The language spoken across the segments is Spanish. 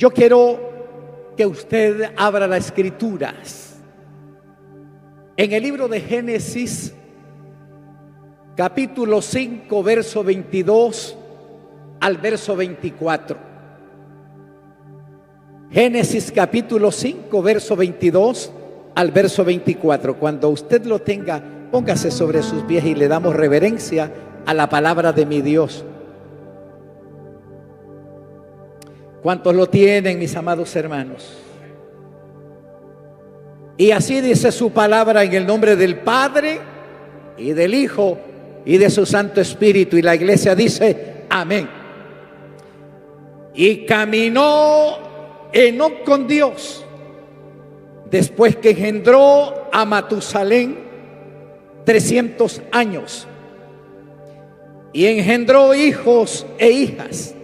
Yo quiero que usted abra las Escrituras en el libro de Génesis, capítulo 5, verso 22 al verso 24. Génesis capítulo 5, verso 22 al verso 24. Cuando usted lo tenga, póngase sobre sus pies y le damos reverencia a la palabra de mi Dios. ¿Cuántos lo tienen, mis amados hermanos? Y así dice su palabra, en el nombre del Padre y del Hijo y de su Santo Espíritu. Y la iglesia dice amén. Y caminó Enoc con Dios después que engendró a Matusalén 300 años, y engendró hijos e hijas.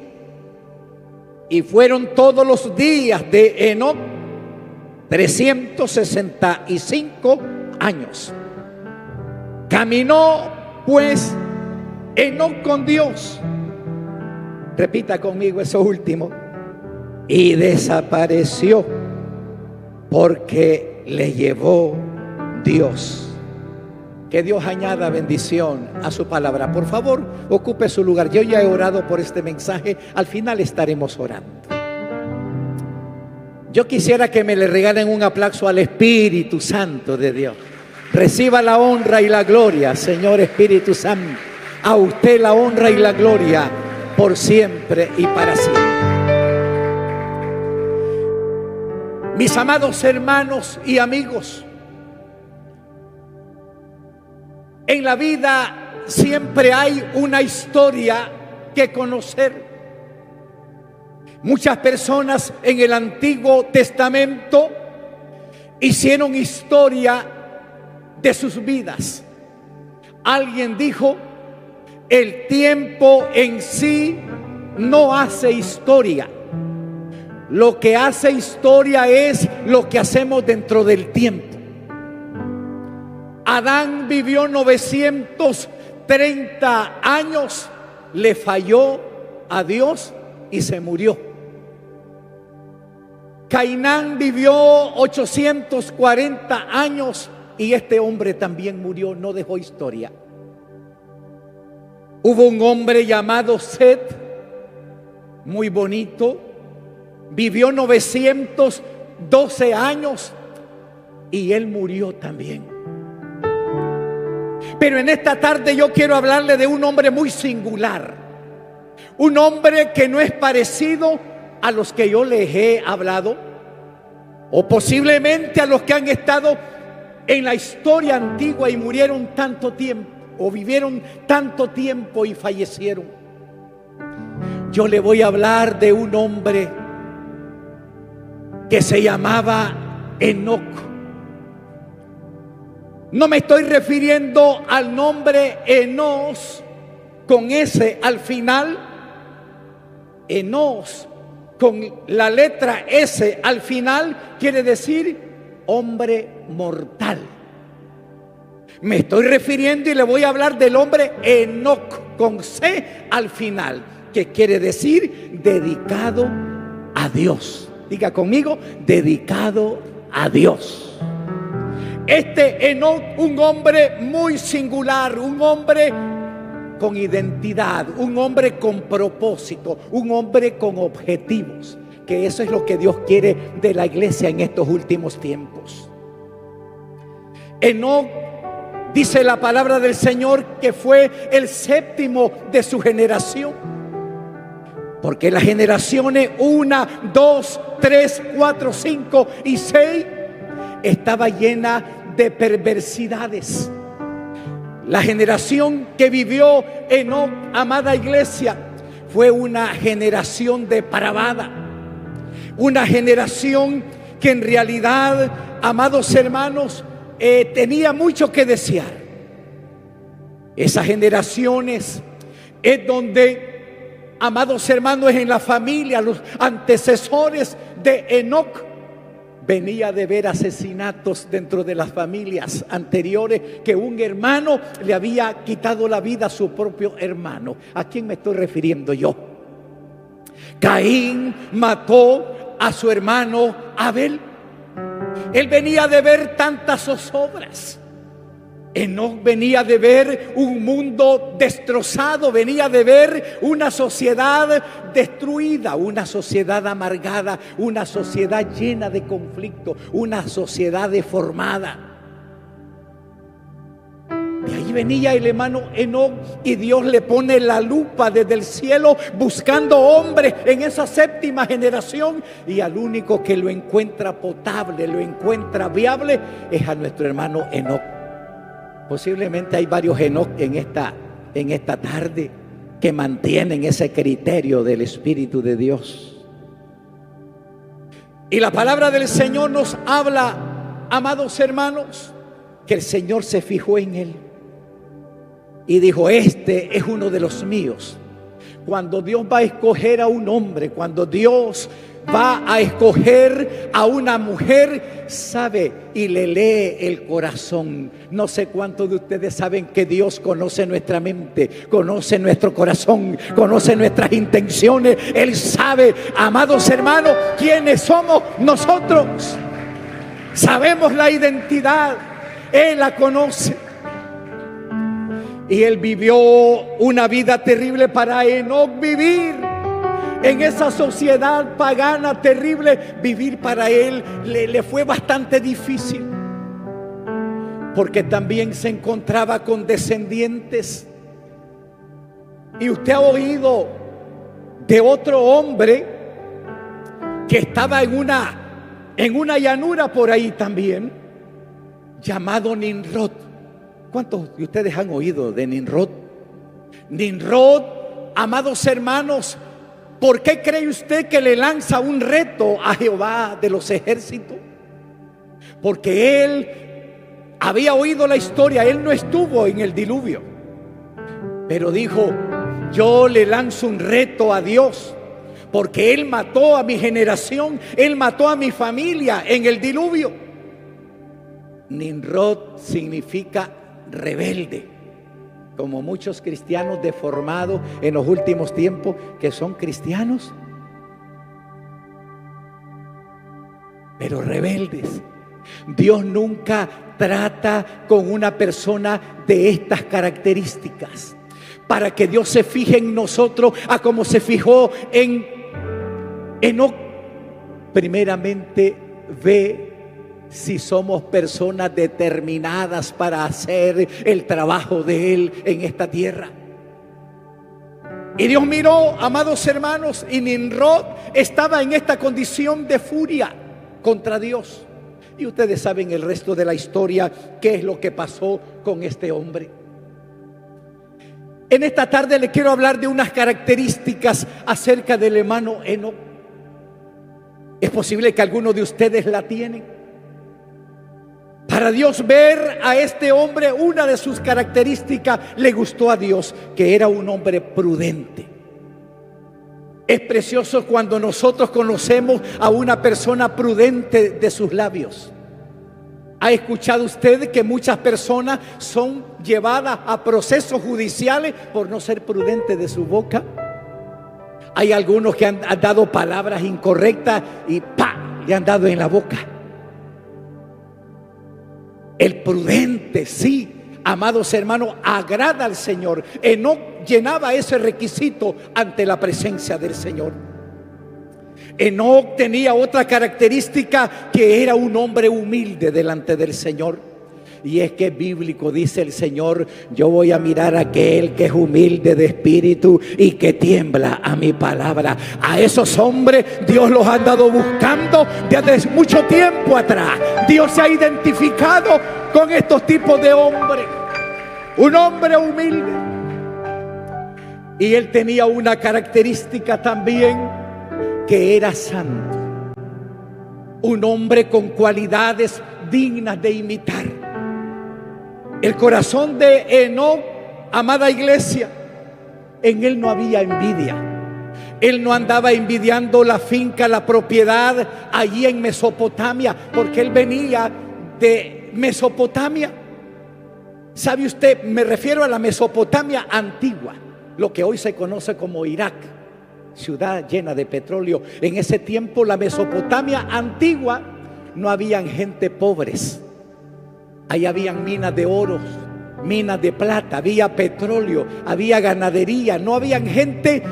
Y fueron todos los días de Enoc 365 años. Caminó pues Enoc con Dios. Repita conmigo eso último. Y desapareció porque le llevó Dios. Que Dios añada bendición a su palabra. Por favor, ocupe su lugar. Yo ya he orado por este mensaje. Al final estaremos orando. Yo quisiera que me le regalen un aplauso al Espíritu Santo de Dios. Reciba la honra y la gloria, Señor Espíritu Santo. A usted la honra y la gloria por siempre y para siempre. Mis amados hermanos y amigos, en la vida siempre hay una historia que conocer. Muchas personas en el Antiguo Testamento hicieron historia de sus vidas. Alguien dijo: el tiempo en sí no hace historia. Lo que hace historia es lo que hacemos dentro del tiempo. Adán vivió 930 años, le falló a Dios y se murió. Cainán vivió 840 años y este hombre también murió, no dejó historia. Hubo un hombre llamado Set, muy bonito, vivió 912 años y él murió también. Pero en esta tarde yo quiero hablarle de un hombre muy singular, un hombre que no es parecido a los que yo les he hablado, o posiblemente a los que han estado en la historia antigua y murieron tanto tiempo, o vivieron tanto tiempo y fallecieron. Yo le voy a hablar de un hombre que se llamaba Enoc. No me estoy refiriendo al nombre Enos con S al final. Enos con la letra S al final quiere decir hombre mortal. Me estoy refiriendo y le voy a hablar del hombre Enoc con C al final, que quiere decir dedicado a Dios. Diga conmigo, dedicado a Dios. Este Enoc, un hombre muy singular, un hombre con identidad, un hombre con propósito, un hombre con objetivos, que eso es lo que Dios quiere de la iglesia en estos últimos tiempos. Enoc, dice la palabra del Señor, que fue el séptimo de su generación. Porque las generaciones 1, 2, 3, 4, 5 y 6 estaba llena de perversidades. La generación que vivió Enoc, amada iglesia, fue una generación depravada, una generación que en realidad, amados hermanos, tenía mucho que desear. Esas generaciones es donde, amados hermanos, en la familia, los antecesores de Enoc, venía de ver asesinatos dentro de las familias anteriores, que un hermano le había quitado la vida a su propio hermano. ¿A quién me estoy refiriendo yo? Caín mató a su hermano Abel. Él venía de ver tantas zozobras. Enoc venía de ver un mundo destrozado, venía de ver una sociedad destruida, una sociedad amargada, una sociedad llena de conflicto, una sociedad deformada. De ahí venía el hermano Enoc, y Dios le pone la lupa desde el cielo buscando hombres en esa séptima generación, y al único que lo encuentra potable, lo encuentra viable, es a nuestro hermano Enoc. Posiblemente hay varios Enoc en esta tarde que mantienen ese criterio del Espíritu de Dios. Y la palabra del Señor nos habla, amados hermanos, que el Señor se fijó en él y dijo: este es uno de los míos. Cuando Dios va a escoger a un hombre, cuando Dios va a escoger a una mujer, sabe y le lee el corazón. No sé cuántos de ustedes saben que Dios conoce nuestra mente, conoce nuestro corazón, conoce nuestras intenciones. Él sabe, amados hermanos, quiénes somos nosotros. Sabemos la identidad, Él la conoce. Y Él vivió una vida terrible para Enoc vivir. En esa sociedad pagana terrible, vivir para él le fue bastante difícil, porque también se encontraba con descendientes. Y usted ha oído de otro hombre que estaba en una llanura por ahí también, llamado Nimrod. ¿Cuántos de ustedes han oído de Nimrod? Nimrod, amados hermanos, ¿por qué cree usted que le lanza un reto a Jehová de los ejércitos? Porque él había oído la historia, él no estuvo en el diluvio, pero dijo: yo le lanzo un reto a Dios, porque él mató a mi generación, él mató a mi familia en el diluvio. Nimrod significa rebelde, como muchos cristianos deformados en los últimos tiempos que son cristianos, pero rebeldes. Dios nunca trata con una persona de estas características, para que Dios se fije en nosotros a como se fijó en Enoc. Primeramente ve si somos personas determinadas para hacer el trabajo de Él en esta tierra. Y Dios miró, amados hermanos, y Nimrod estaba en esta condición de furia contra Dios. Y ustedes saben el resto de la historia, qué es lo que pasó con este hombre. En esta tarde le quiero hablar de unas características acerca del hermano Enoc. Es posible que algunos de ustedes la tienen. Para Dios ver a este hombre, una de sus características le gustó a Dios, que era un hombre prudente. Es precioso cuando nosotros conocemos a una persona prudente de sus labios. ¿Ha escuchado usted que muchas personas son llevadas a procesos judiciales por no ser prudentes de su boca? Hay algunos que han dado palabras incorrectas y ¡pam!, le han dado en la boca. El prudente, sí, amados hermanos, agrada al Señor. Enoc llenaba ese requisito ante la presencia del Señor. Enoc tenía otra característica, que era un hombre humilde delante del Señor. Y es que es bíblico, dice el Señor: yo voy a mirar a aquel que es humilde de espíritu y que tiembla a mi palabra. A esos hombres Dios los ha andado buscando desde mucho tiempo atrás. Dios se ha identificado con estos tipos de hombres. Un hombre humilde. Y él tenía una característica también, que era santo. Un hombre con cualidades dignas de imitar. El corazón de Enoc, amada iglesia, en él no había envidia. Él no andaba envidiando la finca, la propiedad allí en Mesopotamia, porque él venía de Mesopotamia. ¿Sabe usted? Me refiero a la Mesopotamia antigua, lo que hoy se conoce como Irak. ciudad llena de petróleo. En ese tiempo, la Mesopotamia antigua, no habían gente pobres. Ahí habían minas de oro, minas de plata, había petróleo, había ganadería, no habían gente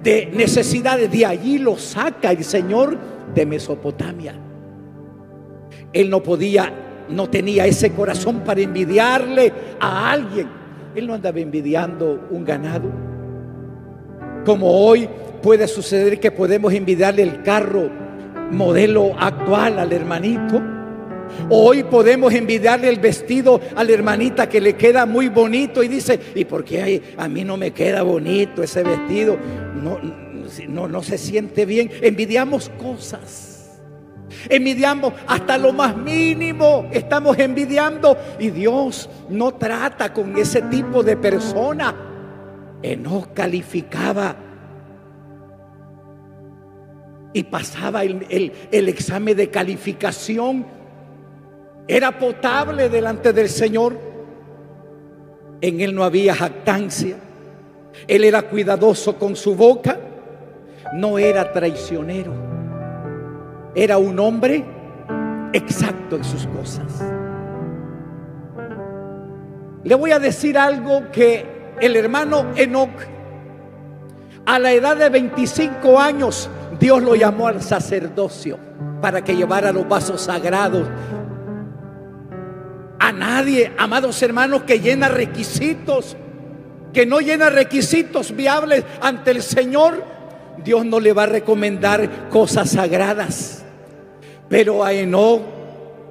de necesidades. De allí lo saca el Señor de Mesopotamia. Él no tenía ese corazón para envidiarle a alguien. Él no andaba envidiando un ganado, como hoy puede suceder que podemos envidiarle el carro modelo actual al hermanito. Hoy podemos envidiarle el vestido a la hermanita que le queda muy bonito y dice: ¿y por qué a mí no me queda bonito ese vestido? No se siente bien. Envidiamos cosas, envidiamos hasta lo más mínimo, estamos envidiando, y Dios no trata con ese tipo de persona. Enoc calificaba y pasaba el examen de calificación. Era potable delante del Señor. En él no había jactancia. Él era cuidadoso con su boca. No era traicionero. Era un hombre exacto en sus cosas. Le voy a decir algo, que el hermano Enoc, a la edad de 25 años, Dios lo llamó al sacerdocio para que llevara los vasos sagrados. A nadie, amados hermanos, que llena requisitos, que no llena requisitos viables ante el Señor, Dios no le va a recomendar cosas sagradas. Pero a Enoc,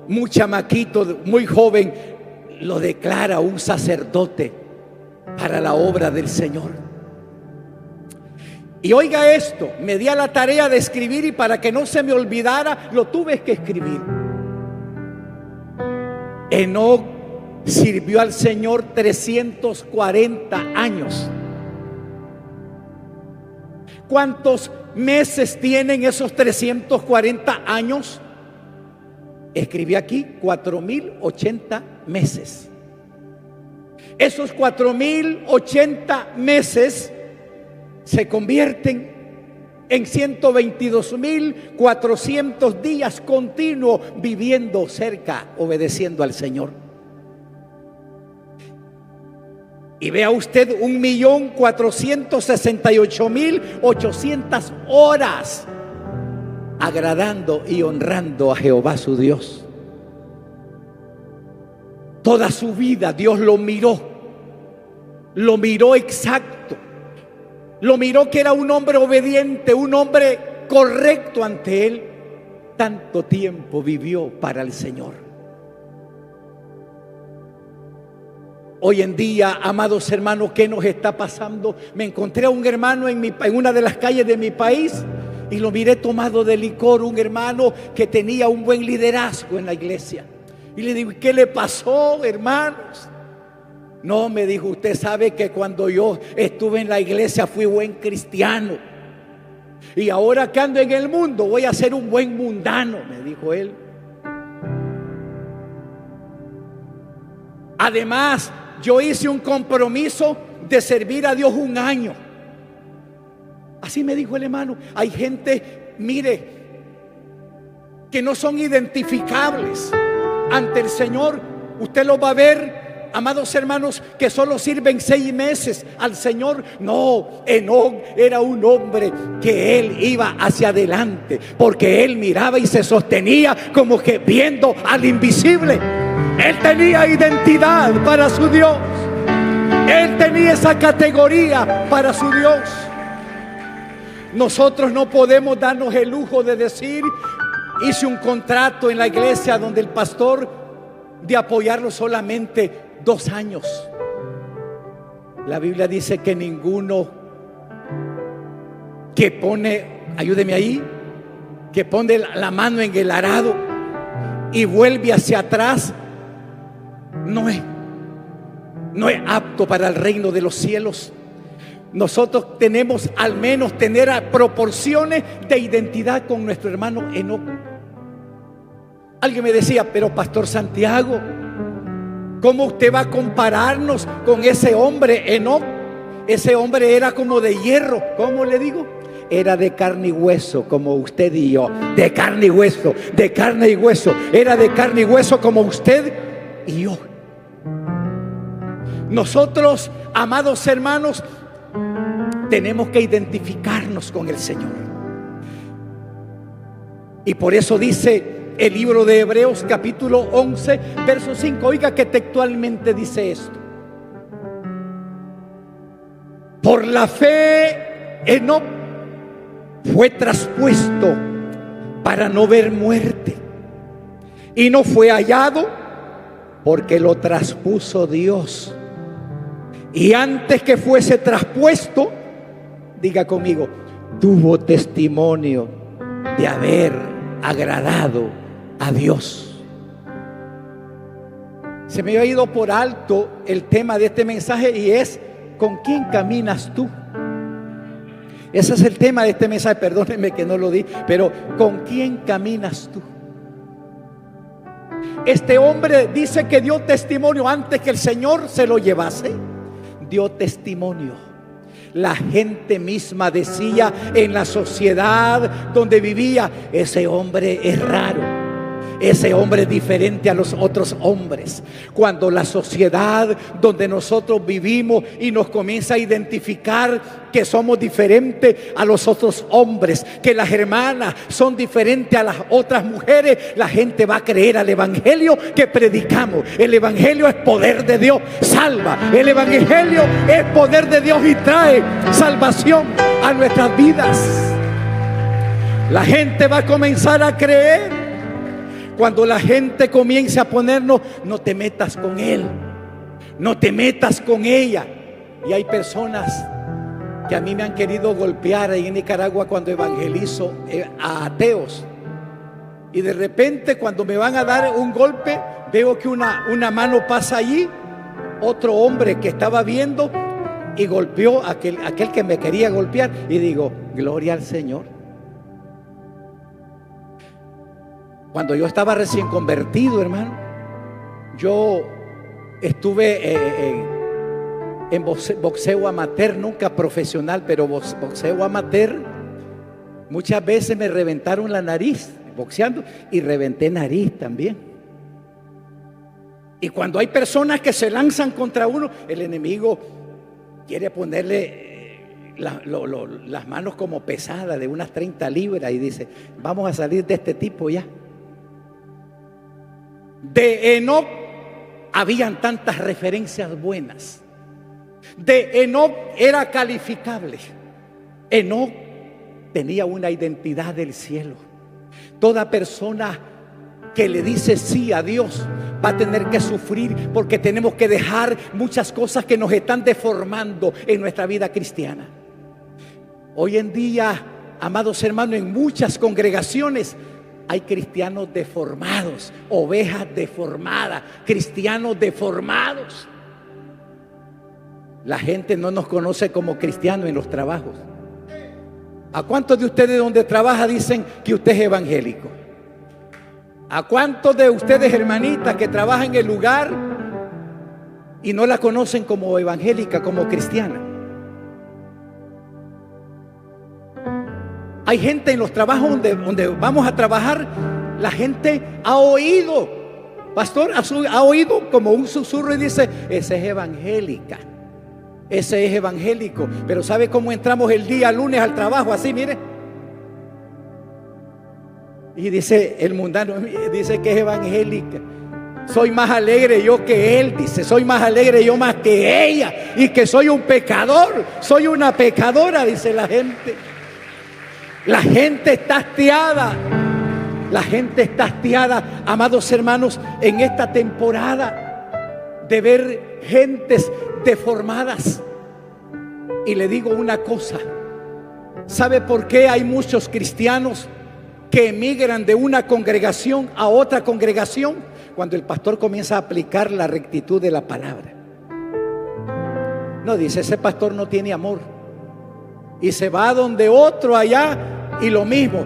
muy chamaquito, muy joven, lo declara un sacerdote para la obra del Señor. Y oiga esto, me di a la tarea de escribir, y para que no se me olvidara, lo tuve que escribir. Enoc sirvió al Señor 340 años. ¿Cuántos meses tienen esos 340 años? Escribí aquí 4080 meses. Esos 4080 meses se convierten en 122.400 días continuos viviendo cerca, obedeciendo al Señor. Y vea usted, 1.468.800 horas agradando y honrando a Jehová su Dios. Toda su vida Dios lo miró exacto. Lo miró que era un hombre obediente, un hombre correcto ante Él. Tanto tiempo vivió para el Señor. Hoy en día, amados hermanos, ¿qué nos está pasando? Me encontré a un hermano en una de las calles de mi país y lo miré tomado de licor, un hermano que tenía un buen liderazgo en la iglesia. Y le digo: ¿qué le pasó, hermanos? No, me dijo: usted sabe que cuando yo estuve en la iglesia fui buen cristiano, y ahora que ando en el mundo voy a ser un buen mundano, me dijo él. Además, yo hice un compromiso de servir a Dios 1 año. Así me dijo el hermano. Hay gente, mire, que no son identificables ante el Señor. Usted lo va a ver, amados hermanos, que solo sirven 6 meses al Señor. No, Enoc era un hombre que él iba hacia adelante, porque él miraba y se sostenía como que viendo al invisible. Él tenía identidad para su Dios. Él tenía esa categoría para su Dios. Nosotros no podemos darnos el lujo de decir: hice un contrato en la iglesia donde el pastor, de apoyarlo solamente 2 años. La Biblia dice que ninguno que pone, ayúdeme ahí, que pone la mano en el arado y vuelve hacia atrás, no es apto para el reino de los cielos. Nosotros tenemos al menos tener proporciones de identidad con nuestro hermano Enoc. Alguien me decía: pero Pastor Santiago, ¿cómo usted va a compararnos con ese hombre Enoc? Ese hombre era como de hierro. ¿Cómo le digo? era de carne y hueso como usted y yo. De carne y hueso, de carne y hueso. Era de carne y hueso como usted y yo. Nosotros, amados hermanos, tenemos que identificarnos con el Señor. Y por eso dice el libro de Hebreos capítulo 11 verso 5. Oiga que textualmente dice esto: por la fe Enoc fue traspuesto para no ver muerte, y no fue hallado porque lo traspuso Dios. Y antes que fuese traspuesto, diga conmigo, tuvo testimonio de haber agradado a Dios. Se me ha ido por alto el tema de este mensaje, y es: ¿con quién caminas tú? Ese es el tema de este mensaje. Perdónenme que no lo di, pero ¿con quién caminas tú? Este hombre dice que dio testimonio antes que el Señor se lo llevase. Dio testimonio. La gente misma decía en la sociedad donde vivía: ese hombre es raro, ese hombre es diferente a los otros hombres. Cuando la sociedad donde nosotros vivimos y nos comienza a identificar que somos diferentes a los otros hombres, que las hermanas son diferentes a las otras mujeres, la gente va a creer al evangelio que predicamos. El evangelio es poder de Dios, salva. El evangelio es poder de Dios y trae salvación a nuestras vidas. La gente va a comenzar a creer. Cuando la gente comience a ponernos: no te metas con él, no te metas con ella. Y hay personas que a mí me han querido golpear ahí en Nicaragua cuando evangelizo a ateos. Y de repente, cuando me van a dar un golpe, veo que una mano pasa allí. Otro hombre que estaba viendo y golpeó a aquel que me quería golpear. Y digo: gloria al Señor. Cuando yo estaba recién convertido, hermano, yo estuve en boxeo amateur, nunca profesional, pero boxeo amateur. Muchas veces me reventaron la nariz boxeando, y reventé nariz también. Y cuando hay personas que se lanzan contra uno, el enemigo quiere ponerle las manos como pesadas, de unas 30 libras, y dice: vamos a salir de este tipo ya. De Enoc habían tantas referencias buenas. De Enoc era calificable. Enoc tenía una identidad del cielo. Toda persona que le dice sí a Dios va a tener que sufrir, porque tenemos que dejar muchas cosas que nos están deformando en nuestra vida cristiana. Hoy en día, amados hermanos, en muchas congregaciones hay cristianos deformados, ovejas deformadas, cristianos deformados. La gente no nos conoce como cristianos en los trabajos. ¿A cuántos de ustedes donde trabaja dicen que usted es evangélico? ¿A cuántos de ustedes, hermanitas, que trabajan en el lugar y no la conocen como evangélica, como cristiana? Hay gente en los trabajos donde vamos a trabajar, la gente ha oído, pastor, ha oído como un susurro y dice: ese es evangélica, ese es evangélico. Pero ¿sabe cómo entramos el día lunes al trabajo? Así, mire. Y dice el mundano, dice que es evangélica. Soy más alegre yo que él, dice. Soy más alegre yo más que ella. Y que soy un pecador, soy una pecadora, dice la gente. La gente está hastiada. La gente está hastiada, amados hermanos, en esta temporada de ver gentes deformadas. Y le digo una cosa: ¿sabe por qué hay muchos cristianos que emigran de una congregación a otra congregación? Cuando el pastor comienza a aplicar la rectitud de la palabra. No, dice: ese pastor no tiene amor. Y se va donde otro allá y lo mismo.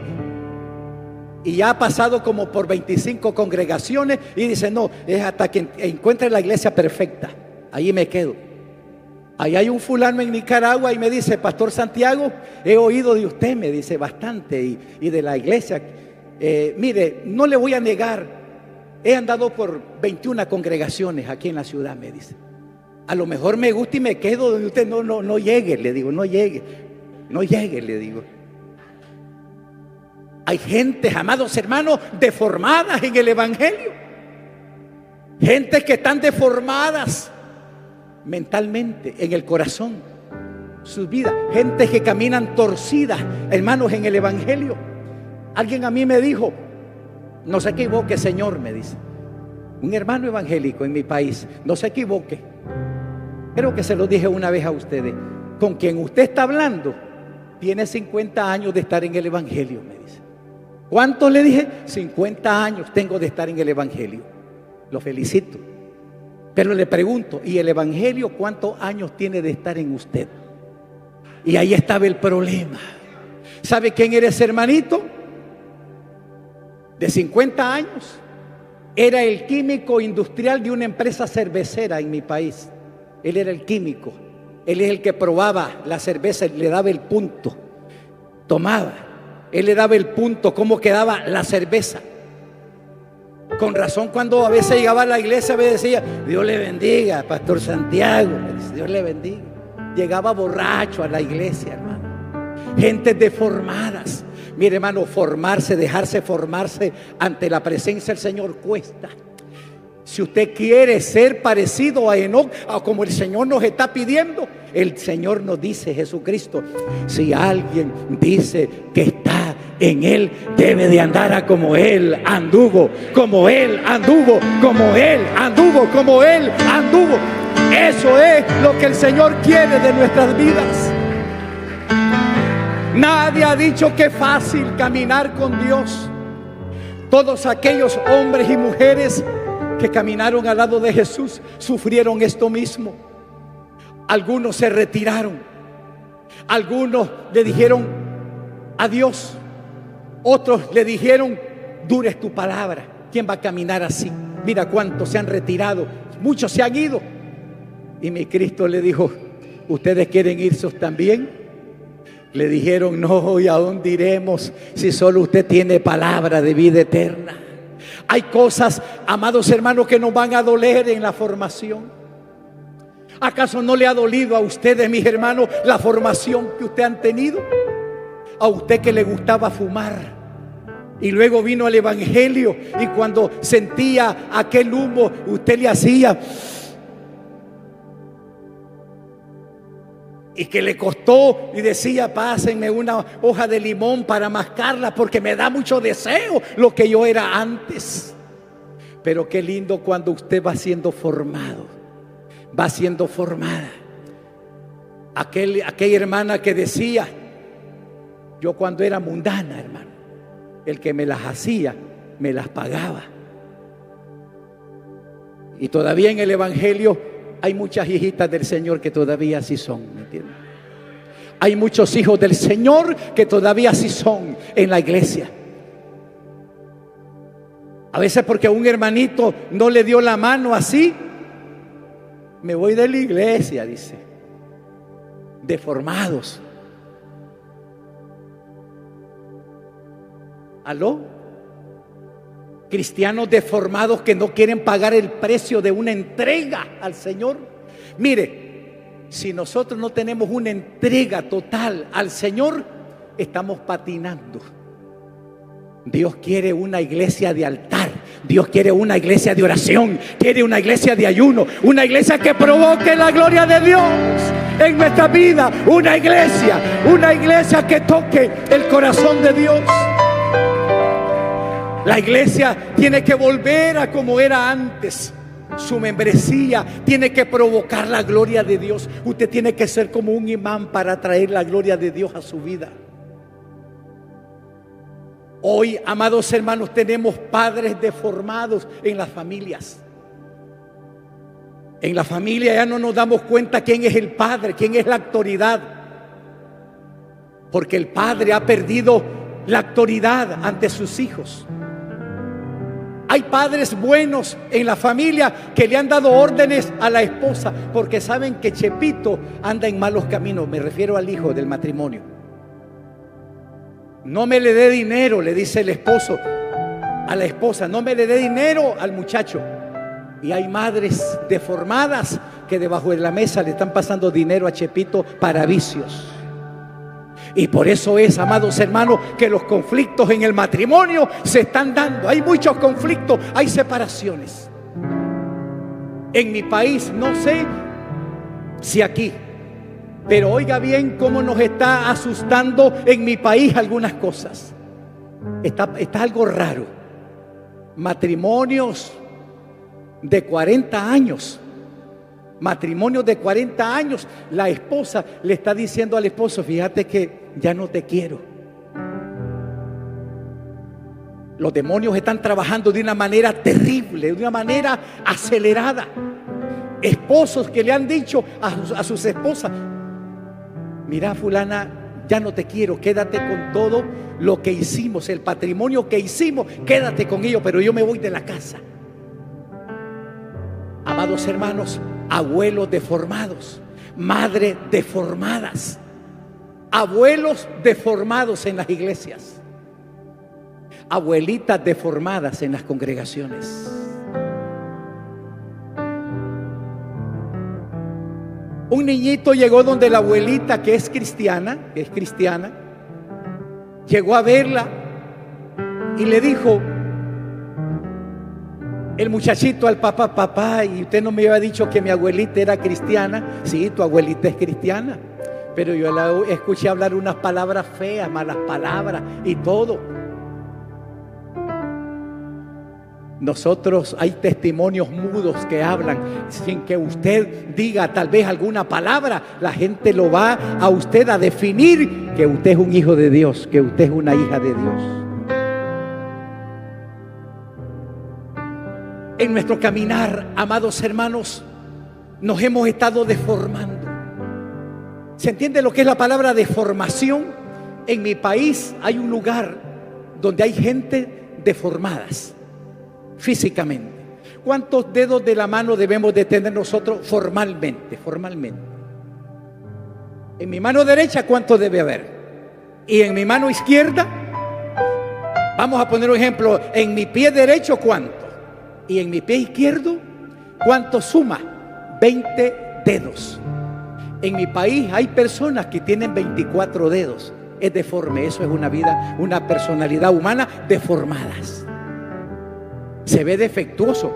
Y ya ha pasado como por 25 congregaciones y dice: no, es hasta que encuentre la iglesia perfecta, ahí me quedo. Ahí hay un fulano en Nicaragua y me dice: Pastor Santiago, he oído de usted, me dice, bastante, y de la iglesia. Mire, no le voy a negar, he andado por 21 congregaciones aquí en la ciudad, me dice. A lo mejor me gusta y me quedo donde usted no llegue, le digo, no llegue, le digo. Hay gente, amados hermanos, deformadas en el evangelio. Gente que están deformadas mentalmente, en el corazón, sus vidas. Gente que caminan torcidas, hermanos, en el evangelio. Alguien a mí me dijo: no se equivoque, Señor, me dice. Un hermano evangélico en mi país: no se equivoque. Creo que se lo dije una vez a ustedes. Con quien usted está hablando tiene 50 años de estar en el evangelio, me dice. ¿Cuántos le dije? 50 años tengo de estar en el evangelio. Lo felicito. Pero le pregunto: ¿y el evangelio cuántos años tiene de estar en usted? Y ahí estaba el problema. ¿Sabe quién era ese hermanito? De 50 años. Era el químico industrial de una empresa cervecera en mi país. Él era el químico. Él es el que probaba la cerveza y le daba el punto. Tomaba. Él le daba el punto, cómo quedaba la cerveza. Con razón, cuando a veces llegaba a la iglesia, me decía: Dios le bendiga, Pastor Santiago. Dios le bendiga. Llegaba borracho a la iglesia, hermano. Gentes deformadas. Mire, hermano, formarse, dejarse formarse ante la presencia del Señor cuesta. Si usted quiere ser parecido a Enoc, a como el Señor nos está pidiendo, el Señor nos dice, Jesucristo: si alguien dice que está en Él, debe de andar como Él anduvo, como Él anduvo, como Él anduvo, como Él anduvo. Eso es lo que el Señor quiere de nuestras vidas. Nadie ha dicho que es fácil caminar con Dios. Todos aquellos hombres y mujeres que caminaron al lado de Jesús sufrieron esto mismo. Algunos se retiraron, algunos le dijeron adiós, otros le dijeron: dura es tu palabra. ¿Quién va a caminar así? Mira cuántos se han retirado, muchos se han ido. Y mi Cristo le dijo: ¿ustedes quieren irse también? Le dijeron: no, ¿y a dónde iremos si solo usted tiene palabra de vida eterna? Hay cosas, amados hermanos, que nos van a doler en la formación. ¿Acaso no le ha dolido a ustedes, mis hermanos, la formación que ustedes han tenido? A usted que le gustaba fumar y luego vino el evangelio, y cuando sentía aquel humo, usted le hacía, y que le costó y decía: pásenme una hoja de limón para mascarla porque me da mucho deseo lo que yo era antes. Pero qué lindo cuando usted va siendo formado, va siendo formada. Aquella hermana que decía: yo cuando era mundana, hermano, el que me las hacía me las pagaba. Y todavía en el evangelio hay muchas hijitas del Señor que todavía así son, ¿me entienden? Hay muchos hijos del Señor que todavía así son en la iglesia. A veces porque un hermanito no le dio la mano así, me voy de la iglesia, dice. Deformados. ¿Aló? Cristianos deformados que no quieren pagar el precio de una entrega al Señor. Mire, si nosotros no tenemos una entrega total al Señor, estamos patinando. Dios quiere una iglesia de altar. Dios quiere una iglesia de oración. Quiere una iglesia de ayuno. Una iglesia que provoque la gloria de Dios en nuestra vida. Una iglesia que toque el corazón de Dios. La iglesia tiene que volver a como era antes. Su membresía tiene que provocar la gloria de Dios. Usted tiene que ser como un imán para traer la gloria de Dios a su vida. Hoy, amados hermanos, tenemos padres deformados en las familias. En la familia ya no nos damos cuenta quién es el padre, quién es la autoridad. Porque el padre ha perdido la autoridad ante sus hijos. Hay padres buenos en la familia que le han dado órdenes a la esposa porque saben que Chepito anda en malos caminos. Me refiero al hijo del matrimonio. No me le dé dinero, le dice el esposo a la esposa, no me le dé dinero al muchacho. Y hay madres deformadas que debajo de la mesa le están pasando dinero a Chepito para vicios. Y por eso es, amados hermanos, que los conflictos en el matrimonio se están dando. Hay muchos conflictos, hay separaciones. En mi país, no sé si aquí, pero oiga bien cómo nos está asustando en mi país algunas cosas. Está algo raro. Matrimonios de 40 años. Matrimonios de 40 años. La esposa le está diciendo al esposo: fíjate que ya no te quiero. Los demonios están trabajando de una manera terrible, de una manera acelerada. Esposos que le han dicho a sus esposas: mira, fulana, ya no te quiero, quédate con todo lo que hicimos, el patrimonio que hicimos, quédate con ello, pero yo me voy de la casa. Amados hermanos, abuelos deformados, madres deformadas, abuelos deformados en las iglesias, abuelitas deformadas en las congregaciones. Un niñito llegó donde la abuelita, que es cristiana, llegó a verla y le dijo el muchachito al papá: papá, y usted no me había dicho que mi abuelita era cristiana. Sí, tu abuelita es cristiana, pero yo la escuché hablar unas palabras feas, malas palabras y todo. Nosotros, hay testimonios mudos que hablan sin que usted diga tal vez alguna palabra. La gente lo va a usted a definir que usted es un hijo de Dios, que usted es una hija de Dios. En nuestro caminar, amados hermanos, nos hemos estado deformando. ¿Se entiende lo que es la palabra deformación? En mi país hay un lugar donde hay gente deformadas físicamente. ¿Cuántos dedos de la mano debemos de tener nosotros formalmente? En mi mano derecha, ¿cuántos debe haber? Y en mi mano izquierda, vamos a poner un ejemplo, en mi pie derecho, ¿cuánto? Y en mi pie izquierdo, ¿cuánto suma? 20 dedos. En mi país hay personas que tienen 24 dedos. Es deforme, eso es una personalidad humana deformadas. Se ve defectuoso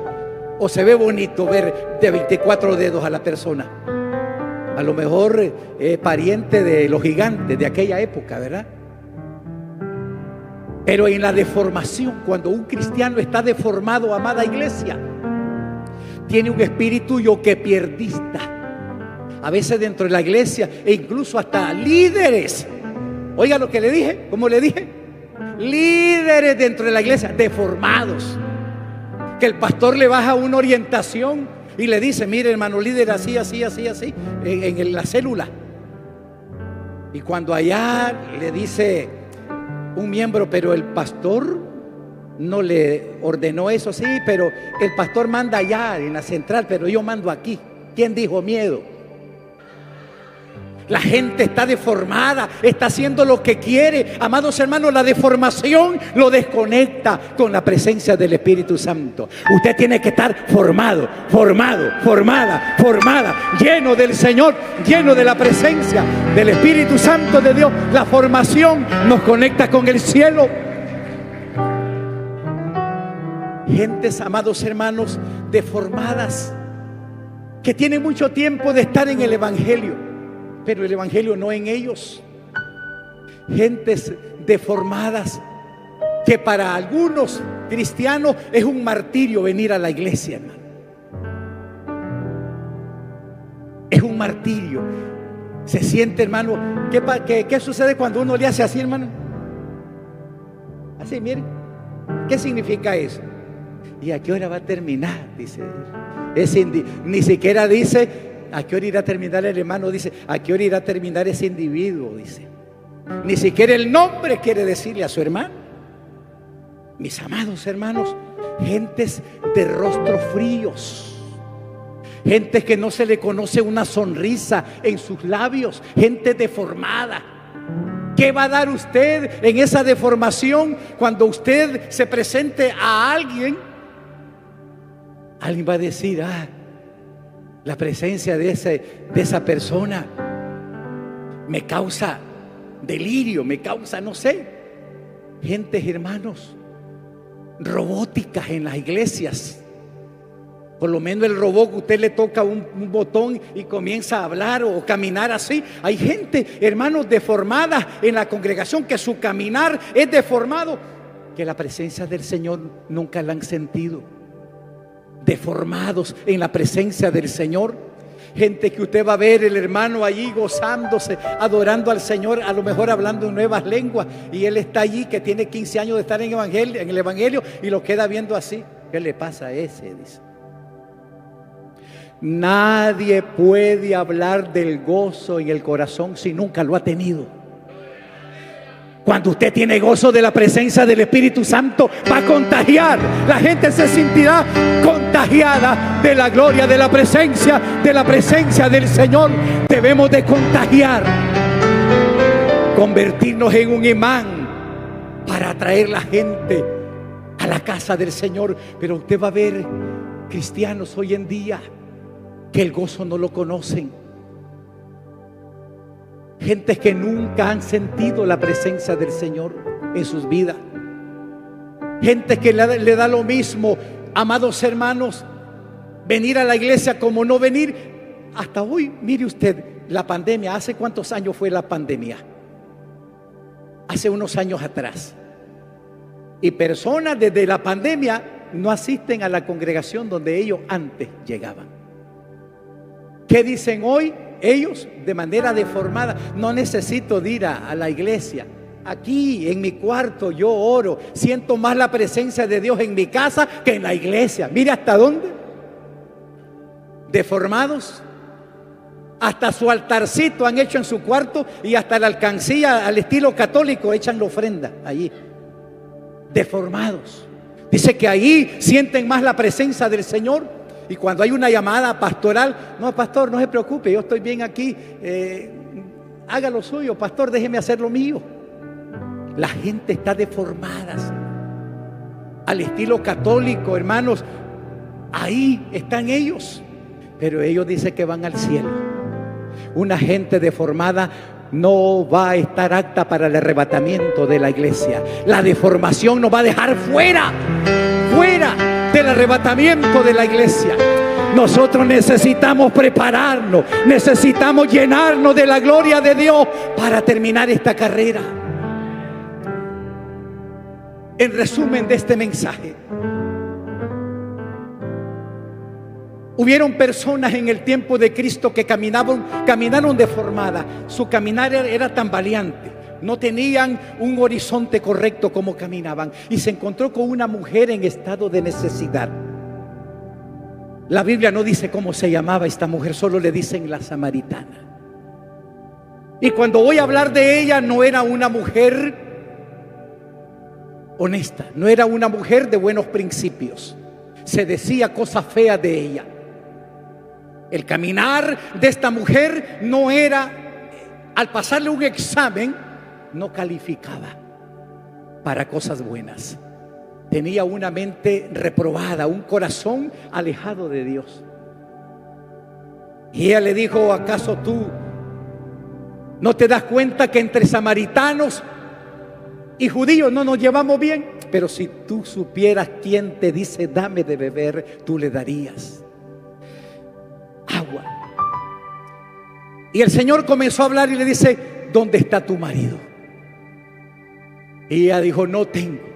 o se ve bonito ver de 24 dedos a la persona. A lo mejor pariente de los gigantes de aquella época, ¿verdad? Pero en la deformación, cuando un cristiano está deformado, amada iglesia, tiene un espíritu yoquepierdista. A veces dentro de la iglesia e incluso hasta líderes. Oiga lo que le dije, ¿cómo le dije? Líderes dentro de la iglesia deformados. Que el pastor le baja una orientación y le dice: mire, hermano líder, así, en la célula. Y cuando allá le dice un miembro: pero el pastor no le ordenó eso. Sí, pero el pastor manda allá en la central, pero yo mando aquí. ¿Quién dijo miedo? La gente está deformada, está haciendo lo que quiere. Amados hermanos, la deformación lo desconecta con la presencia del Espíritu Santo. Usted tiene que estar formada, lleno del Señor, lleno de la presencia del Espíritu Santo de Dios. La formación nos conecta con el cielo. Gentes, amados hermanos, deformadas, que tienen mucho tiempo de estar en el Evangelio, pero el Evangelio no en ellos. Gentes deformadas que para algunos cristianos es un martirio venir a la iglesia, hermano. Es un martirio. Se siente, hermano. ¿Qué sucede cuando uno le hace así, hermano? Así, miren. ¿Qué significa eso? ¿Y a qué hora va a terminar? Dice. Ni siquiera dice ¿a qué hora irá a terminar el hermano? Dice, ¿a qué hora irá a terminar ese individuo? Dice. Ni siquiera el nombre quiere decirle a su hermano. Mis amados hermanos, Gentes de rostros fríos, gente que no se le conoce una sonrisa en sus labios, gente deformada. ¿Qué va a dar usted en esa deformación cuando usted se presente a alguien? Alguien va a decir: la presencia de esa persona me causa delirio, me causa, no sé. Gentes, hermanos, robóticas en las iglesias. Por lo menos el robot, que usted le toca un botón y comienza a hablar o caminar así. Hay gente, hermanos, deformada en la congregación, que su caminar es deformado, que la presencia del Señor nunca la han sentido. Deformados en la presencia del Señor. Gente que usted va a ver el hermano allí gozándose, adorando al Señor, a lo mejor hablando en nuevas lenguas, y él está allí que tiene 15 años de estar en el evangelio y lo queda viendo así. ¿Qué le pasa a ese? Dice. Nadie puede hablar del gozo en el corazón si nunca lo ha tenido. Cuando usted tiene gozo de la presencia del Espíritu Santo, va a contagiar. La gente se sentirá contagiada de la gloria, de la presencia del Señor. Debemos de contagiar, convertirnos en un imán para atraer la gente a la casa del Señor. Pero usted va a ver cristianos hoy en día que el gozo no lo conocen. Gentes que nunca han sentido la presencia del Señor en sus vidas. Gente que le da lo mismo, amados hermanos, venir a la iglesia como no venir. Hasta hoy, mire usted, la pandemia, ¿hace cuántos años fue la pandemia? Hace unos años atrás. Y personas desde la pandemia no asisten a la congregación donde ellos antes llegaban. ¿Qué dicen hoy? Ellos, de manera deformada: no necesito de ir a la iglesia. Aquí en mi cuarto yo oro, siento más la presencia de Dios en mi casa que en la iglesia. Mire hasta dónde. Deformados. Hasta su altarcito han hecho en su cuarto, y hasta la alcancía al estilo católico echan la ofrenda allí. Deformados. Dice que ahí sienten más la presencia del Señor. Y cuando hay una llamada pastoral: no, pastor, no se preocupe, yo estoy bien aquí, haga lo suyo, pastor, déjeme hacer lo mío. La gente está deformada al estilo católico, hermanos. Ahí están ellos, pero ellos dicen que van al cielo. Una gente deformada no va a estar apta para el arrebatamiento de la iglesia. La deformación nos va a dejar fuera del arrebatamiento de la iglesia. Nosotros necesitamos prepararnos, necesitamos llenarnos de la gloria de Dios para terminar esta carrera. En resumen de este mensaje, hubieron personas en el tiempo de Cristo que caminaron deformadas. Su caminar era tambaleante. No tenían un horizonte correcto como caminaban. Y se encontró con una mujer en estado de necesidad. La Biblia no dice cómo se llamaba esta mujer, solo le dicen la samaritana. Y cuando voy a hablar de ella, no era una mujer honesta, no era una mujer de buenos principios. Se decía cosas feas de ella. El caminar de esta mujer no era, al pasarle un examen, no calificaba para cosas buenas. Tenía una mente reprobada, un corazón alejado de Dios. Y ella le dijo: ¿acaso tú no te das cuenta que entre samaritanos y judíos no nos llevamos bien? Pero si tú supieras quién te dice dame de beber, tú le darías agua. Y el Señor comenzó a hablar y le dice: ¿dónde está tu marido? Y ella dijo: no tengo.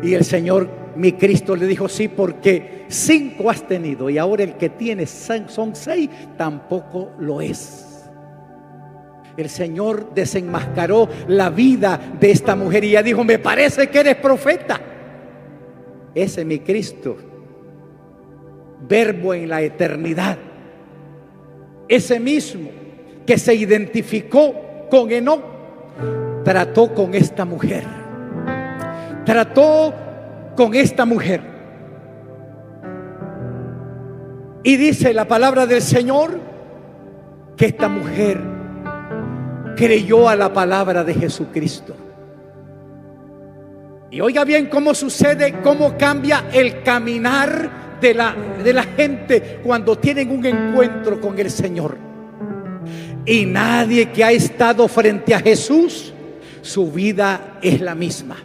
Y el Señor, mi Cristo, le dijo: sí, porque 5 has tenido y ahora el que tienes son 6, tampoco lo es. El Señor desenmascaró la vida de esta mujer y ella dijo: me parece que eres profeta. Ese es mi Cristo, verbo en la eternidad, ese mismo que se identificó con Enoc, trató con esta mujer, trató con esta mujer. Y dice la palabra del Señor que esta mujer creyó a la palabra de Jesucristo. Y oiga bien cómo sucede, cómo cambia el caminar de la gente cuando tienen un encuentro con el Señor. Y nadie que ha estado frente a Jesús, su vida es la misma.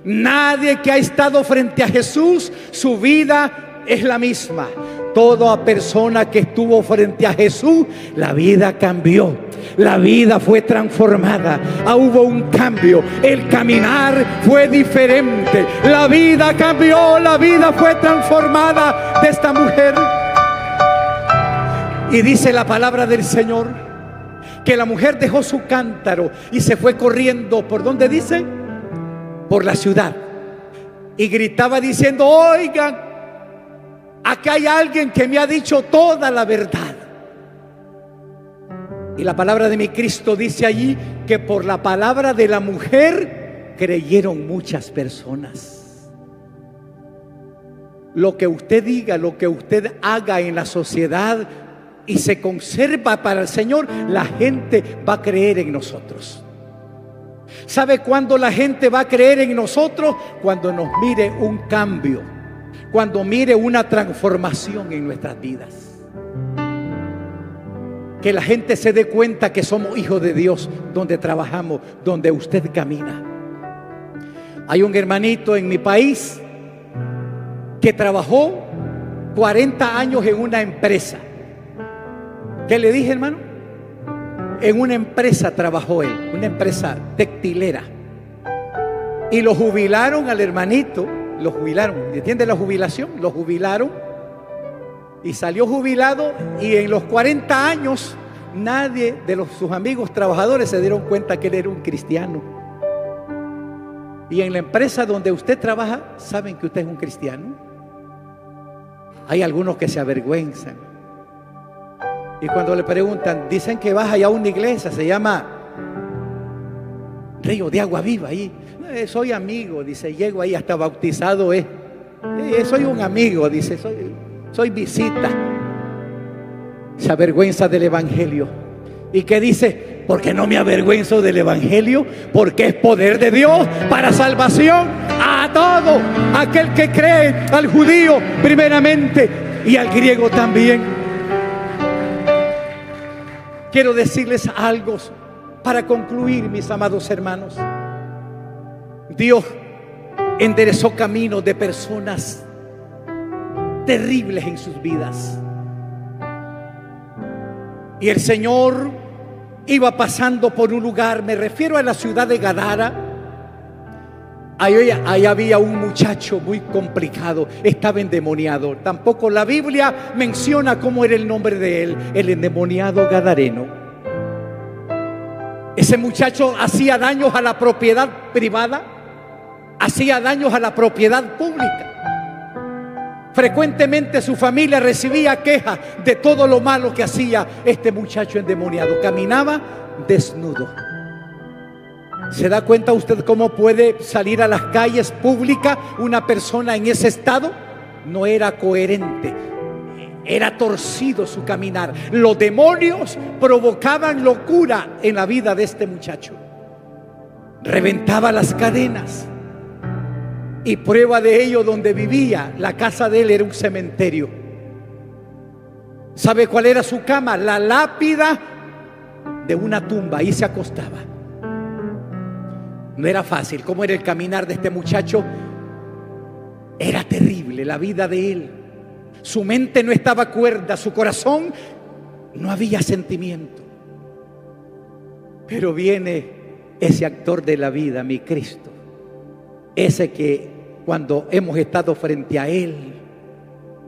Nadie que ha estado frente a Jesús, su vida es la misma. Toda persona que estuvo frente a Jesús, la vida cambió, la vida fue transformada. Hubo un cambio, el caminar fue diferente, la vida cambió, la vida fue transformada de esta mujer. Y dice la palabra del Señor que la mujer dejó su cántaro y se fue corriendo. ¿Por dónde dice? Por la ciudad. Y gritaba diciendo: oigan, aquí hay alguien que me ha dicho toda la verdad. Y la palabra de mi Cristo dice allí que por la palabra de la mujer creyeron muchas personas. Lo que usted diga, lo que usted haga en la sociedad y se conserva para el Señor, la gente va a creer en nosotros. ¿Sabe cuándo la gente va a creer en nosotros? Cuando nos mire un cambio, cuando mire una transformación en nuestras vidas. Que la gente se dé cuenta que somos hijos de Dios donde trabajamos, donde usted camina. Hay un hermanito en mi país que trabajó 40 años en una empresa. ¿Qué le dije, hermano? En una empresa trabajó él, una empresa textilera. Y lo jubilaron al hermanito, lo jubilaron. ¿Entiende la jubilación? Lo jubilaron y salió jubilado, y en los 40 años nadie de sus amigos trabajadores se dieron cuenta que él era un cristiano. Y en la empresa donde usted trabaja, ¿saben que usted es un cristiano? Hay algunos que se avergüenzan. Y cuando le preguntan, dicen que vas allá a una iglesia, se llama Río de Agua Viva ahí. Soy amigo, dice, llego ahí, hasta bautizado es. Soy un amigo, dice, soy visita. Se avergüenza del evangelio. ¿Y qué dice? Porque no me avergüenzo del evangelio, porque es poder de Dios para salvación a todo aquel que cree, al judío primeramente y al griego también. Quiero decirles algo para concluir, mis amados hermanos. Dios enderezó caminos de personas terribles en sus vidas. Y el Señor iba pasando por un lugar, me refiero a la ciudad de Gadara. Ahí había un muchacho muy complicado, estaba endemoniado. Tampoco la Biblia menciona cómo era el nombre de él, el endemoniado gadareno. Ese muchacho hacía daños a la propiedad privada, hacía daños a la propiedad pública. Frecuentemente su familia recibía quejas de todo lo malo que hacía este muchacho endemoniado. Caminaba desnudo. ¿Se da cuenta usted cómo puede salir a las calles públicas una persona en ese estado? No era coherente, era torcido su caminar. Los demonios provocaban locura en la vida de este muchacho. Reventaba las cadenas. Y prueba de ello, donde vivía, la casa de él era un cementerio. ¿Sabe cuál era su cama? La lápida de una tumba. Ahí se acostaba. No era fácil. ¿Cómo era el caminar de este muchacho? Era terrible la vida de él. Su mente no estaba cuerda, su corazón no había sentimiento. Pero viene ese actor de la vida, mi Cristo. Ese que cuando hemos estado frente a Él,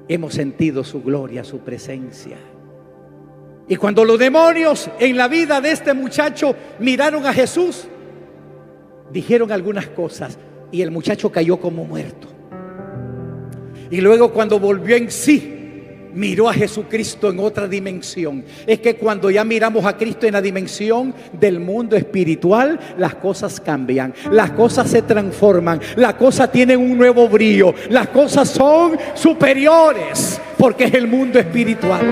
hemos sentido su gloria, su presencia. Y cuando los demonios en la vida de este muchacho miraron a Jesús, dijeron algunas cosas y el muchacho cayó como muerto. Y luego cuando volvió en sí, miró a Jesucristo en otra dimensión. Es que cuando ya miramos a Cristo en la dimensión del mundo espiritual, las cosas cambian, las cosas se transforman, las cosas tienen un nuevo brillo, las cosas son superiores, porque es el mundo espiritual.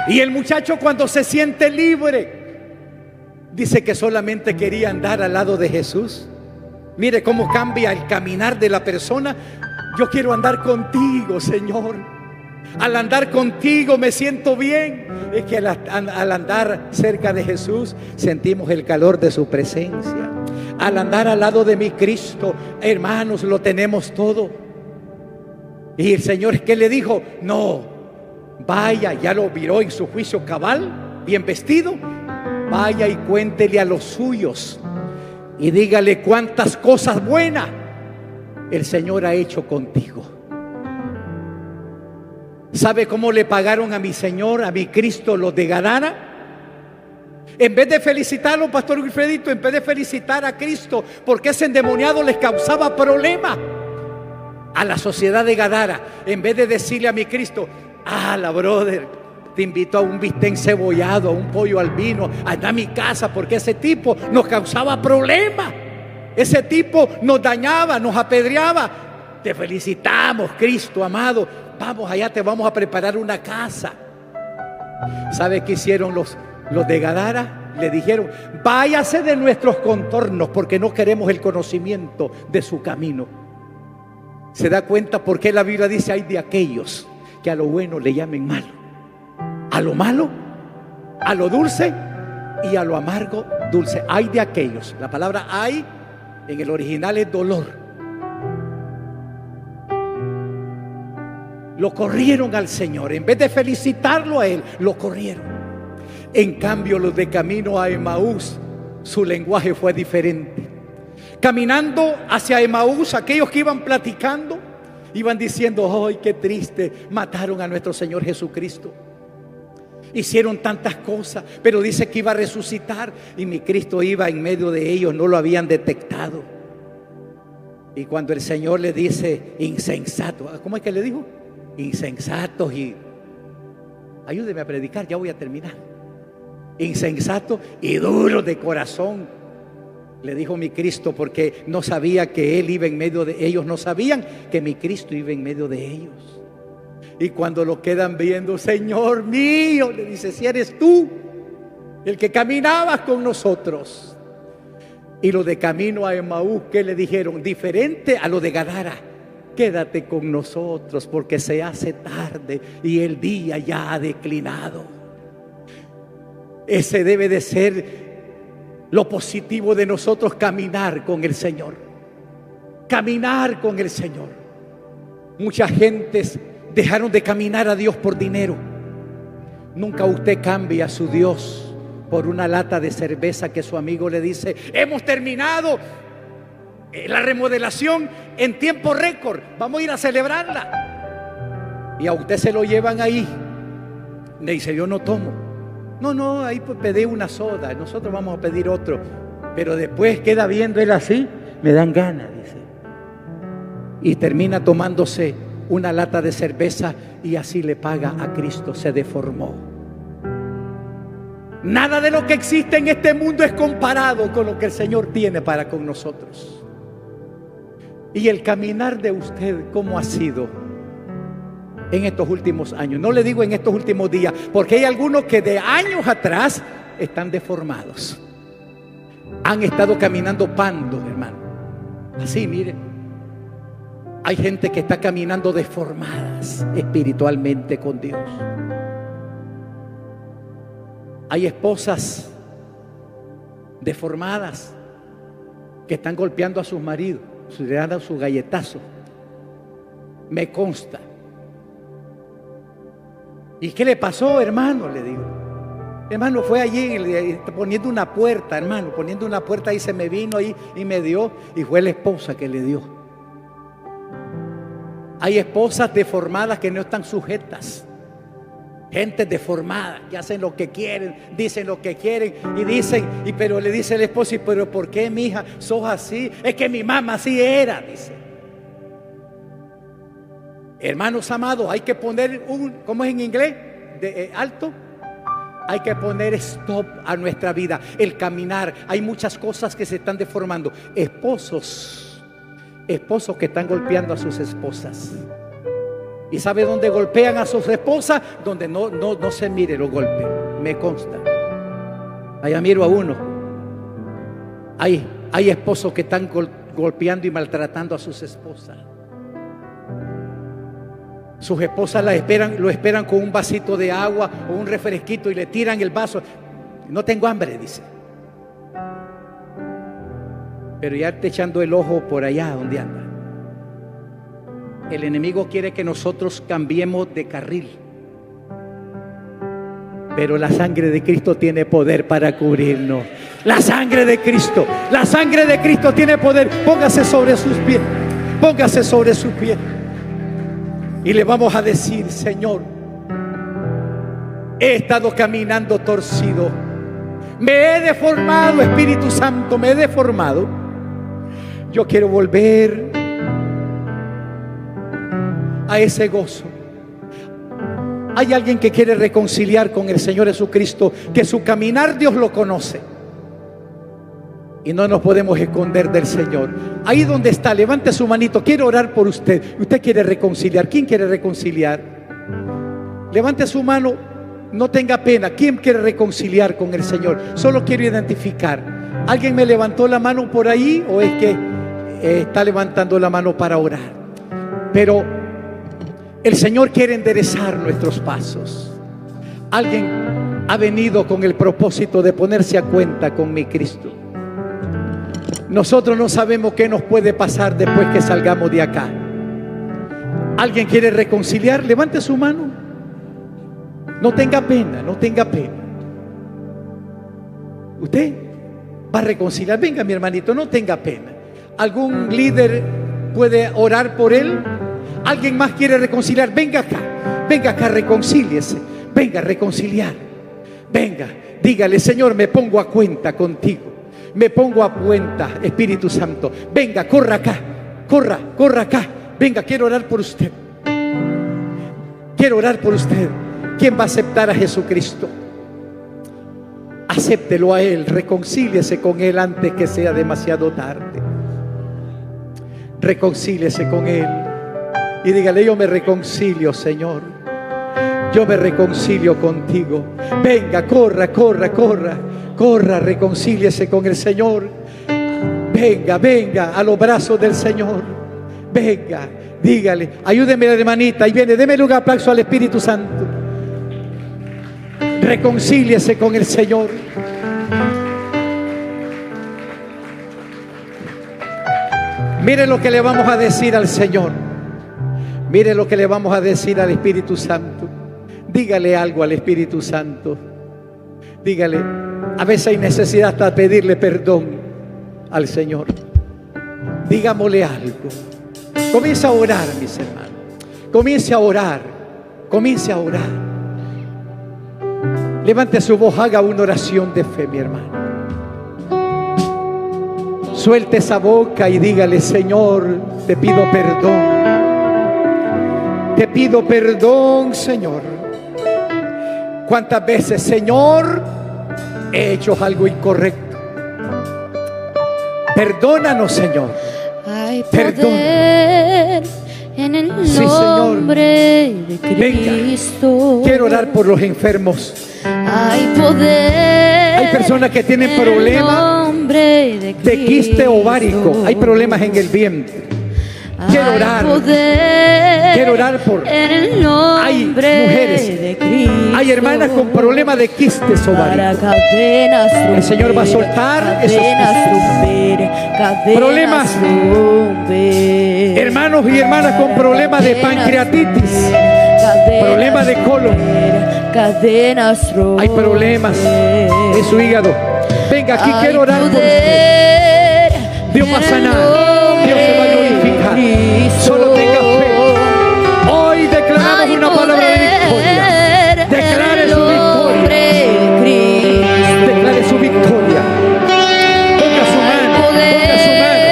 Y el muchacho, cuando se siente libre, dice que solamente quería andar al lado de Jesús. Mire cómo cambia el caminar de la persona. Yo quiero andar contigo, Señor. Al andar contigo me siento bien. Es que al andar cerca de Jesús sentimos el calor de su presencia. Al andar al lado de mi Cristo, hermanos, lo tenemos todo. Y el Señor, ¿qué le dijo? No, vaya, ya lo miró en su juicio cabal, bien vestido. Vaya y cuéntele a los suyos y dígale cuántas cosas buenas el Señor ha hecho contigo. ¿Sabe cómo le pagaron a mi Señor, a mi Cristo, los de Gadara? En vez de felicitarlo, Pastor Wilfredito, en vez de felicitar a Cristo porque ese endemoniado les causaba problemas a la sociedad de Gadara, en vez de decirle a mi Cristo: la brother, te invito a un bistec cebollado, a un pollo al vino, anda a mi casa, porque ese tipo nos causaba problemas, ese tipo nos dañaba, nos apedreaba. Te felicitamos, Cristo amado, vamos allá, te vamos a preparar una casa. ¿Sabe qué hicieron los de Gadara? Le dijeron: váyase de nuestros contornos, porque no queremos el conocimiento de su camino. ¿Se da cuenta por qué la Biblia dice: hay de aquellos que a lo bueno le llamen malo, a lo malo, a lo dulce y a lo amargo dulce? Hay de aquellos. La palabra hay en el original es dolor. Lo corrieron al Señor. En vez de felicitarlo a Él, lo corrieron. En cambio, los de camino a Emaús, su lenguaje fue diferente. Caminando hacia Emaús, aquellos que iban platicando, iban diciendo: ¡ay, qué triste! Mataron a nuestro Señor Jesucristo. Hicieron tantas cosas, pero dice que iba a resucitar, y mi Cristo iba en medio de ellos, no lo habían detectado. Y cuando el Señor le dice: insensato, ¿cómo es que le dijo? Insensatos, y ayúdeme a predicar, ya voy a terminar. Insensatos y duros de corazón, le dijo mi Cristo, porque no sabía que Él iba en medio de ellos, no sabían que mi Cristo iba en medio de ellos. Y cuando lo quedan viendo: Señor mío, le dice, si eres tú el que caminabas con nosotros. Y lo de camino a Emaús, ¿qué le dijeron? Diferente a lo de Gadara: quédate con nosotros, porque se hace tarde y el día ya ha declinado. Ese debe de ser lo positivo de nosotros, caminar con el Señor. Caminar con el Señor. Muchas gentes dejaron de caminar a Dios por dinero. Nunca usted cambie a su Dios por una lata de cerveza que su amigo le dice: hemos terminado la remodelación en tiempo récord, vamos a ir a celebrarla. Y a usted se lo llevan ahí. Le dice: yo no tomo. No, ahí pues pedí una soda, nosotros vamos a pedir otro. Pero después queda viendo él así: me dan ganas, dice. Y termina tomándose una lata de cerveza, y así le paga a Cristo. Se deformó. Nada de lo que existe en este mundo es comparado con lo que el Señor tiene para con nosotros. Y el caminar de usted, ¿cómo ha sido en estos últimos años? No le digo en estos últimos días, porque hay algunos que de años atrás están deformados. Han estado caminando pandos, hermano. Así, mire. Hay gente que está caminando deformadas espiritualmente con Dios. Hay esposas deformadas que están golpeando a sus maridos, le dan su galletazo. Me consta. ¿Y qué le pasó, hermano? Le digo. Hermano, fue allí poniendo una puerta, hermano, poniendo una puerta, y se me vino ahí y me dio, y fue la esposa que le dio. Hay esposas deformadas que no están sujetas. Gente deformada que hacen lo que quieren, dicen lo que quieren y dicen, pero le dice el esposo: ¿y pero por qué, mija, sos así? Es que mi mamá así era, dice. Hermanos amados, hay que poner ¿cómo es en inglés? Alto. Hay que poner stop a nuestra vida, el caminar. Hay muchas cosas que se están deformando. Esposos que están golpeando a sus esposas. ¿Y sabe dónde golpean a sus esposas? Donde no se mire los golpes. Me consta. Allá miro a uno. Hay esposos que están golpeando y maltratando a sus esposas. Sus esposas lo esperan con un vasito de agua o un refresquito y le tiran el vaso. No tengo hambre, dice. Pero ya está echando el ojo por allá donde anda. El enemigo quiere que nosotros cambiemos de carril. Pero la sangre de Cristo tiene poder para cubrirnos. La sangre de Cristo tiene poder. Póngase sobre sus pies. Póngase sobre sus pies. Y le vamos a decir: Señor, he estado caminando torcido. Me he deformado, Espíritu Santo, me he deformado. Yo quiero volver a ese gozo. Hay alguien que quiere reconciliar con el Señor Jesucristo, que su caminar Dios lo conoce. Y no nos podemos esconder del Señor. Ahí donde está, levante su manito. Quiero orar por usted. Usted quiere reconciliar. ¿Quién quiere reconciliar? Levante su mano. No tenga pena. ¿Quién quiere reconciliar con el Señor? Solo quiero identificar. ¿Alguien me levantó la mano por ahí? ¿O es que está levantando la mano para orar? Pero el Señor quiere enderezar nuestros pasos. Alguien ha venido con el propósito de ponerse a cuenta con mi Cristo. Nosotros no sabemos qué nos puede pasar después que salgamos de acá. ¿Alguien quiere reconciliar? Levante su mano. No tenga pena, no tenga pena. Usted va a reconciliar. Venga, mi hermanito, no tenga pena. ¿Algún líder puede orar por él? ¿Alguien más quiere reconciliar? Venga acá, reconcíliese. Venga a reconciliar. Venga, dígale: Señor, me pongo a cuenta contigo. Me pongo a cuenta, Espíritu Santo. Venga, corra acá, corra acá. Venga, quiero orar por usted. Quiero orar por usted. ¿Quién va a aceptar a Jesucristo? Acéptelo a Él, reconcíliese con Él antes que sea demasiado tarde. Reconcíliese con Él y dígale: yo me reconcilio, Señor. Yo me reconcilio contigo. Venga, corra, reconcíliese con el Señor. Venga a los brazos del Señor. Venga, dígale: ayúdeme, hermanita. Ahí viene, démele un aplauso al Espíritu Santo. Reconcíliese con el Señor. Mire lo que le vamos a decir al Señor. Mire lo que le vamos a decir al Espíritu Santo. Dígale algo al Espíritu Santo. Dígale. A veces hay necesidad hasta pedirle perdón al Señor. Digámosle algo. Comience a orar, mis hermanos. Comience a orar. Levante su voz, haga una oración de fe, mi hermano. Suelte esa boca y dígale: Señor, te pido perdón. Te pido perdón, Señor. ¿Cuántas veces, Señor, he hecho algo incorrecto? Perdónanos, Señor. Hay poder en el nombre de Cristo. Venga, quiero orar por los enfermos. Hay poder. Hay personas que tienen problemas de quiste ovárico. Hay problemas en el vientre. Quiero orar por. Hay mujeres, hay hermanas con problemas de quistes ováricos. El Señor va a soltar esos problemas. Hermanos y hermanas con problemas de pancreatitis, problemas de colon. Hay problemas en su hígado. Venga, aquí quiero orar por usted. Dios va a sanar, Dios se va a glorificar. Solo tenga fe. Hoy declaramos una palabra de victoria. Declare su victoria. Declare su victoria.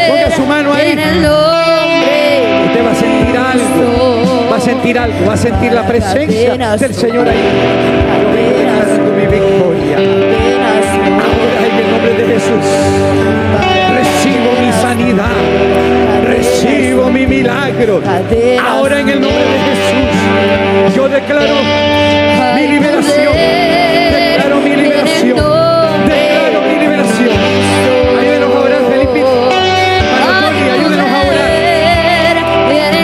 Ponga su mano ahí. Usted va a sentir algo. Va a sentir algo, va a sentir la presencia del Señor ahí. Yo vengo declarando mi victoria. Ahora en el nombre de Jesús recibo mi sanidad, recibo mi milagro. Ahora en el nombre de Jesús yo declaro mi liberación, declaro mi liberación, declaro mi liberación. Ayúdenos a orar, Felipito. Antonio, ayúdenos a orar.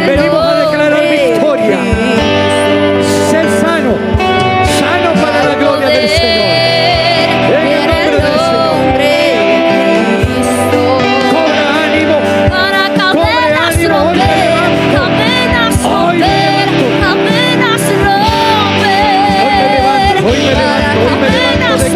Venimos a declarar victoria. Ser sano, sano para la gloria del Señor. En el nombre del Señor. Cobra ánimo, cobre ánimo. Hoy me levanto, hoy me levanto, hoy me levanto, hoy me levanto.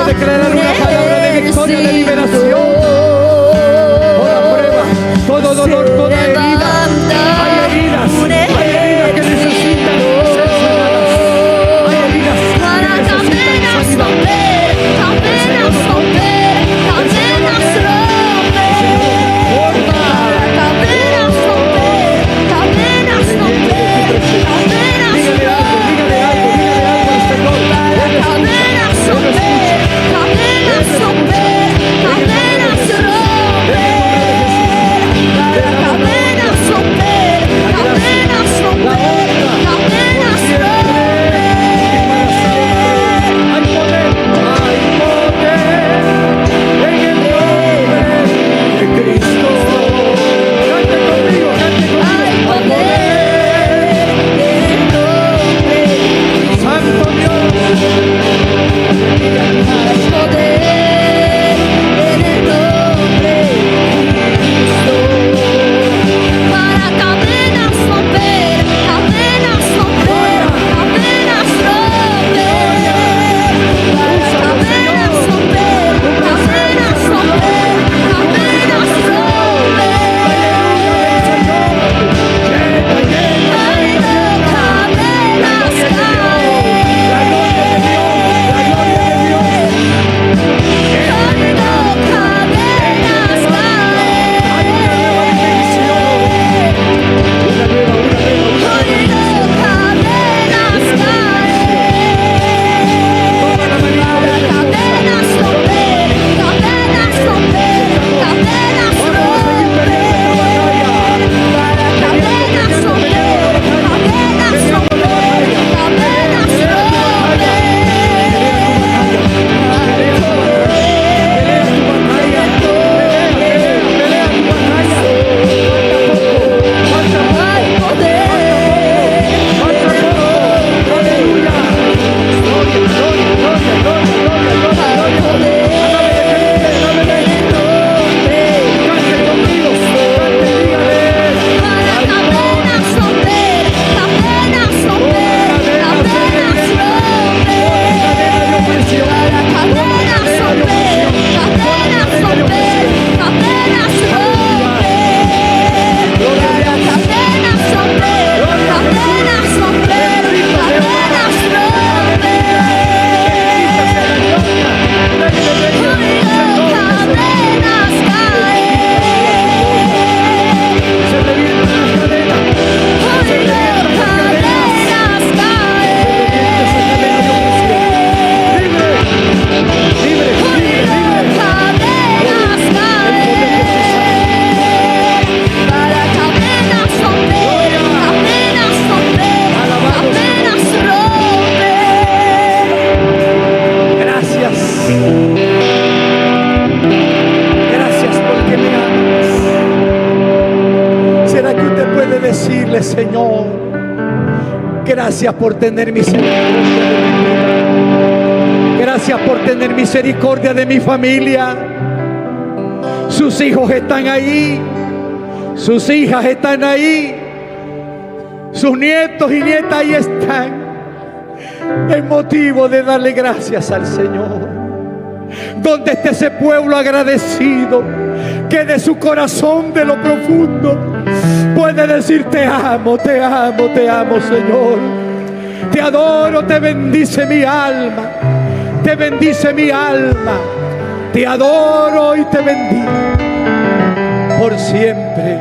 Declaro mi victoria, declaro mi victoria, declaro mi victoria. Gracias por tener misericordia de mi vida. Gracias por tener misericordia de mi familia. Sus hijos están ahí. Sus hijas están ahí. Sus nietos y nietas ahí están. Es motivo de darle gracias al Señor. ¿Dónde está ese pueblo agradecido que de su corazón, de lo profundo, puede decir: te amo, te amo, te amo, Señor? Te adoro, te bendice mi alma. Te bendice mi alma. Te adoro y te bendigo por siempre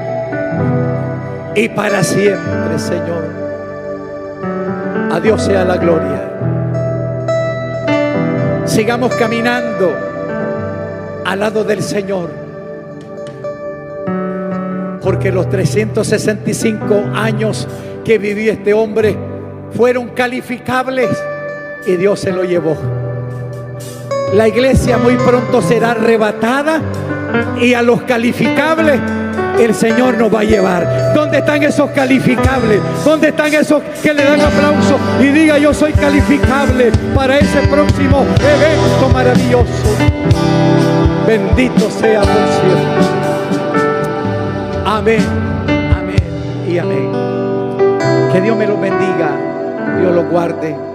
y para siempre, Señor. A Dios sea la gloria. Sigamos caminando al lado del Señor, porque los 365 años que vivió este hombre fueron calificables y Dios se lo llevó. La iglesia muy pronto será arrebatada y a los calificables el Señor nos va a llevar. ¿Dónde están esos calificables? ¿Dónde están esos que le dan aplauso y diga: yo soy calificable para ese próximo evento maravilloso? Bendito sea por siempre. Amén, amén y amén. Que Dios me los bendiga, Dios los guarde.